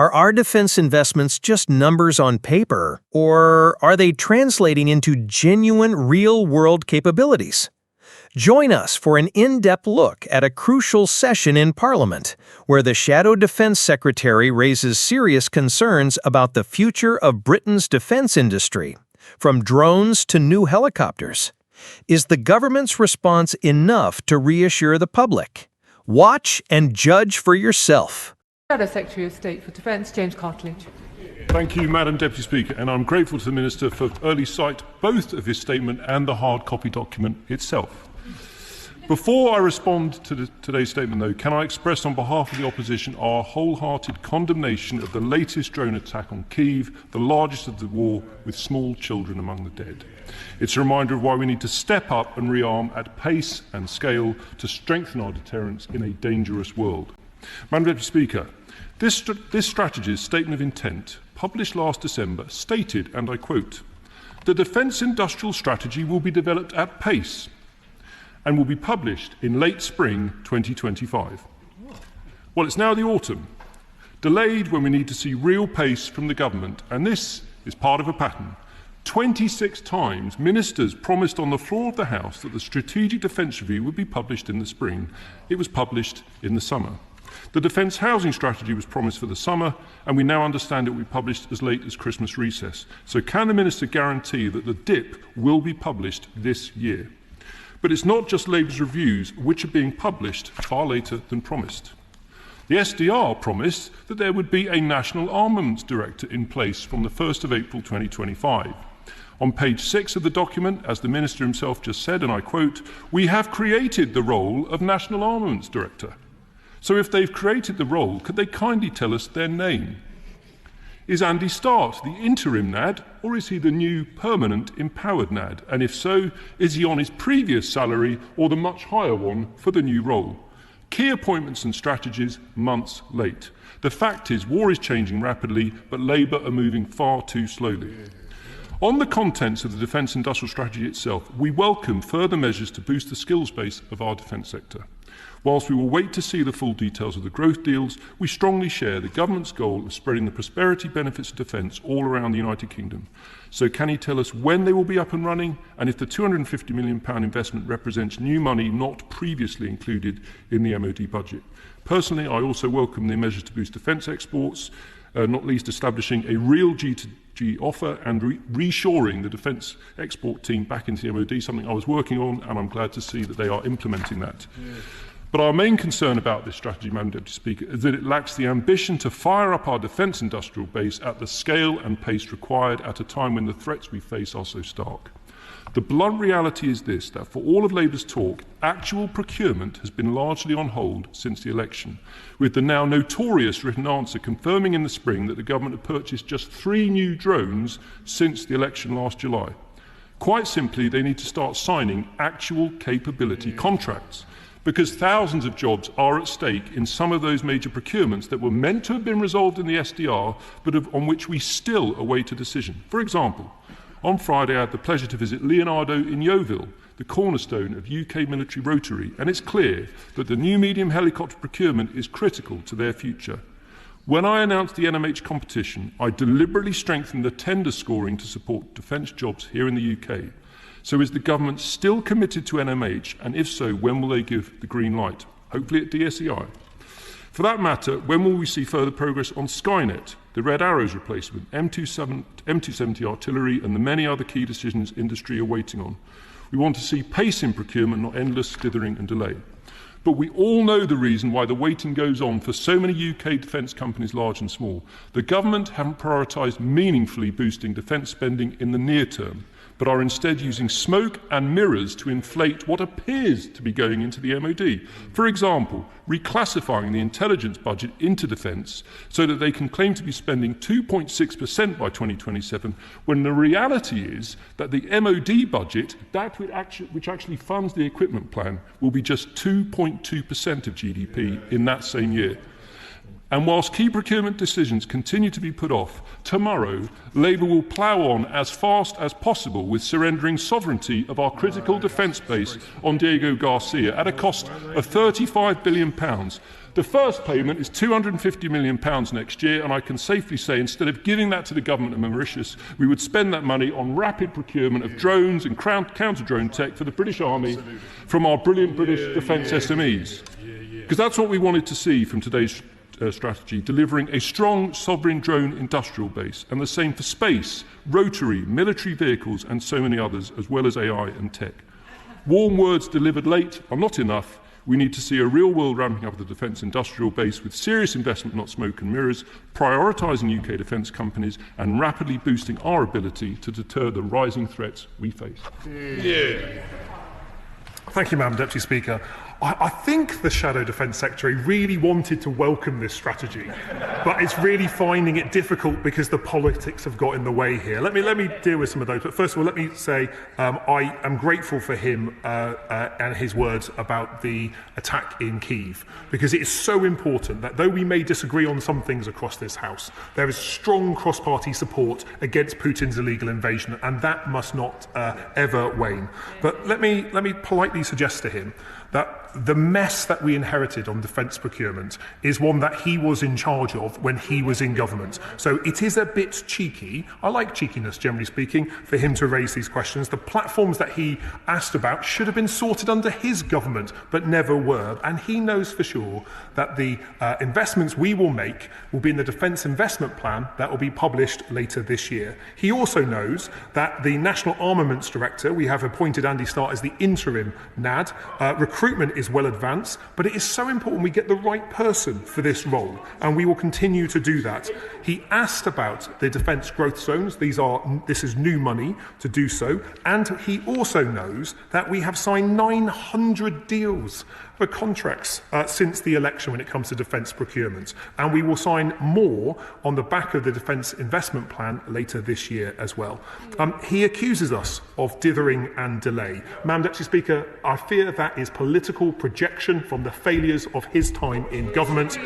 Are our defense investments just numbers on paper, or are they translating into genuine, real-world capabilities? Join us for an in-depth look at a crucial session in Parliament, where the Shadow Defense Secretary raises serious concerns about the future of Britain's defense industry, from drones to new helicopters. Is the government's response enough to reassure the public? Watch and judge for yourself. Shadow Secretary of State for Defence, James Cartledge. Thank you, Madam Deputy Speaker, and I'm grateful to the Minister for early sight both of his statement and the hard copy document itself. Before I respond to today's statement, though, can I express on behalf of the opposition our wholehearted condemnation of the latest drone attack on Kyiv, the largest of the war, with small children among the dead. It's a reminder of why we need to step up and rearm at pace and scale to strengthen our deterrence in a dangerous world. Madam Deputy Speaker, this strategy's statement of intent, published last December, stated, and I quote, "The defence industrial strategy will be developed at pace and will be published in late spring 2025. Well, it's now the autumn, delayed when we need to see real pace from the government, and this is part of a pattern. 26 times ministers promised on the floor of the House that the Strategic Defence Review would be published in the spring. It was published in the summer. The Defence Housing Strategy was promised for the summer, and we now understand it will be published as late as Christmas recess. So can the Minister guarantee that the DIP will be published this year? But it's not just Labour's reviews which are being published far later than promised. The SDR promised that there would be a National Armaments Director in place from the 1st of April 2025. On page 6 of the document, as the Minister himself just said, and I quote, "We have created the role of National Armaments Director." So if they've created the role, could they kindly tell us their name? Is Andy Start the interim NAD, or is he the new permanent empowered NAD? And if so, is he on his previous salary or the much higher one for the new role? Key appointments and strategies months late. The fact is, war is changing rapidly, but Labour are moving far too slowly. On the contents of the Defence Industrial Strategy itself, we welcome further measures to boost the skills base of our defence sector. Whilst we will wait to see the full details of the growth deals, we strongly share the government's goal of spreading the prosperity benefits of defence all around the United Kingdom. So can he tell us when they will be up and running, and if the £250 million investment represents new money not previously included in the MOD budget? Personally, I also welcome the measures to boost defence exports, not least establishing a real G2G offer and reshoring the defence export team back into the MOD, something I was working on, and I'm glad to see that they are implementing that. But our main concern about this strategy, Madam Deputy Speaker, is that it lacks the ambition to fire up our defence industrial base at the scale and pace required at a time when the threats we face are so stark. The blunt reality is this, that for all of Labour's talk, actual procurement has been largely on hold since the election, with the now notorious written answer confirming in the spring that the government had purchased just 3 new drones since the election last July. Quite simply, they need to start signing actual capability contracts, because thousands of jobs are at stake in some of those major procurements that were meant to have been resolved in the SDR, but on which we still await a decision. For example, on Friday I had the pleasure to visit Leonardo in Yeovil, the cornerstone of UK military rotary, and it's clear that the new medium helicopter procurement is critical to their future. When I announced the NMH competition, I deliberately strengthened the tender scoring to support defence jobs here in the UK. So is the government still committed to NMH, and if so, when will they give the green light? Hopefully at DSEI. For that matter, when will we see further progress on Skynet, the Red Arrows replacement, M270 artillery, and the many other key decisions industry are waiting on? We want to see pace in procurement, not endless slithering and delay. But we all know the reason why the waiting goes on for so many UK defence companies, large and small. The government haven't prioritised meaningfully boosting defence spending in the near term, but are instead using smoke and mirrors to inflate what appears to be going into the MOD. For example, reclassifying the intelligence budget into defence so that they can claim to be spending 2.6% by 2027, when the reality is that the MOD budget, that which actually funds the equipment plan, will be just 2.2% of GDP in that same year. And whilst key procurement decisions continue to be put off, tomorrow Labour will plough on as fast as possible with surrendering sovereignty of our critical defence base on Diego Garcia at a cost of £35 billion, The first payment is £250 million next year, and I can safely say instead of giving that to the government of Mauritius, we would spend that money on rapid procurement of drones and counter-drone tech for the British Army from our brilliant British defence SMEs. Because that's what we wanted to see from today's strategy, delivering a strong sovereign drone industrial base, and the same for space, rotary, military vehicles, and so many others, as well as AI and tech. Warm words delivered late are not enough. We need to see a real-world ramping up of the defence industrial base with serious investment, not smoke and mirrors, prioritising UK defence companies and rapidly boosting our ability to deter the rising threats we face. Thank you, Madam Deputy Speaker. I think the Shadow Defence Secretary really wanted to welcome this strategy, but it's really finding it difficult because the politics have got in the way here. Let me deal with some of those. But first of all, let me say I am grateful for him and his words about the attack in Kyiv, because it is so important that though we may disagree on some things across this House, there is strong cross-party support against Putin's illegal invasion, and that must not ever wane. But let me politely suggest to him that the mess that we inherited on defence procurement is one that he was in charge of when he was in government. So it is a bit cheeky, I like cheekiness generally speaking, for him to raise these questions. The platforms that he asked about should have been sorted under his government, but never were. And he knows for sure that the investments we will make will be in the Defence Investment Plan that will be published later this year. He also knows that the National Armaments Director, we have appointed Andy Starr as the interim NAD, recruitment is well advanced, but it is so important we get the right person for this role, and we will continue to do that. He asked about the defence growth zones. This is new money to do so, and he also knows that we have signed 900 deals for contracts since the election when it comes to defence procurement, and we will sign more on the back of the Defence Investment Plan later this year as well. He accuses us of dithering and delay. Madam Deputy Speaker, I fear that is political projection from the failures of his time in government.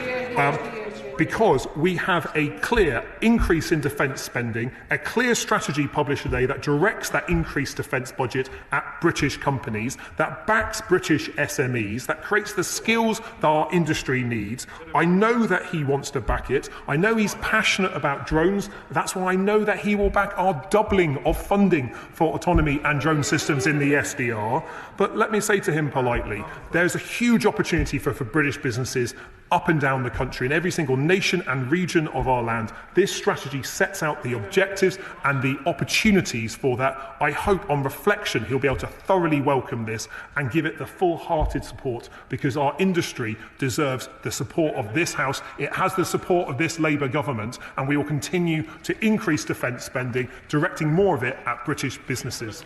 Because we have a clear increase in defence spending, a clear strategy published today that directs that increased defence budget at British companies, that backs British SMEs, that creates the skills that our industry needs. I know that he wants to back it. I know he's passionate about drones. That's why I know that he will back our doubling of funding for autonomy and drone systems in the SDR. But let me say to him politely, there's a huge opportunity for British businesses up and down the country, in every single nation and region of our land. This strategy sets out the objectives and the opportunities for that. I hope on reflection he'll be able to thoroughly welcome this and give it the full-hearted support, because our industry deserves the support of this House. It has the support of this Labour government, and we will continue to increase defence spending, directing more of it at British businesses.